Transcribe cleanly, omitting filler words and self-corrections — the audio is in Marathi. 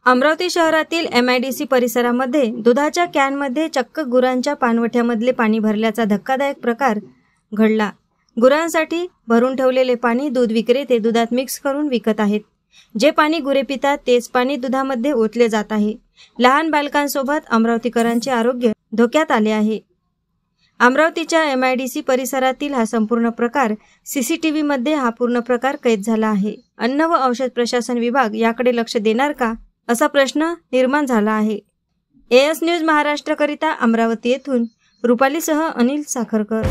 अमरावती शहरातील MIDC परिसरामध्ये दुधाच्या कॅनमध्ये चक्क गुरांच्या पानवठ्यामधले पाणी भरल्याचा धक्कादायक प्रकार घडला। गुरांसाठी भरून ठेवलेले पाणी दूध विक्रेते दुधात मिक्स करून विकत आहेत। जे पाणी गुरे पितात तेच पाणी दुधामध्ये ओतले जात आहे। लहान बालकांसोबत अमरावतीकरांचे आरोग्य धोक्यात आले आहे। अमरावतीच्या MIDC परिसरातील हा संपूर्ण प्रकार CCTV मध्ये हा पूर्ण प्रकार कैद झाला आहे। अन्न व औषध प्रशासन विभाग याकडे लक्ष देणार का असा प्रश्न निर्माण झाला आहे। AS न्यूज महाराष्ट्र करिता अमरावती येथून रुपालीसह अनिल साखरकर।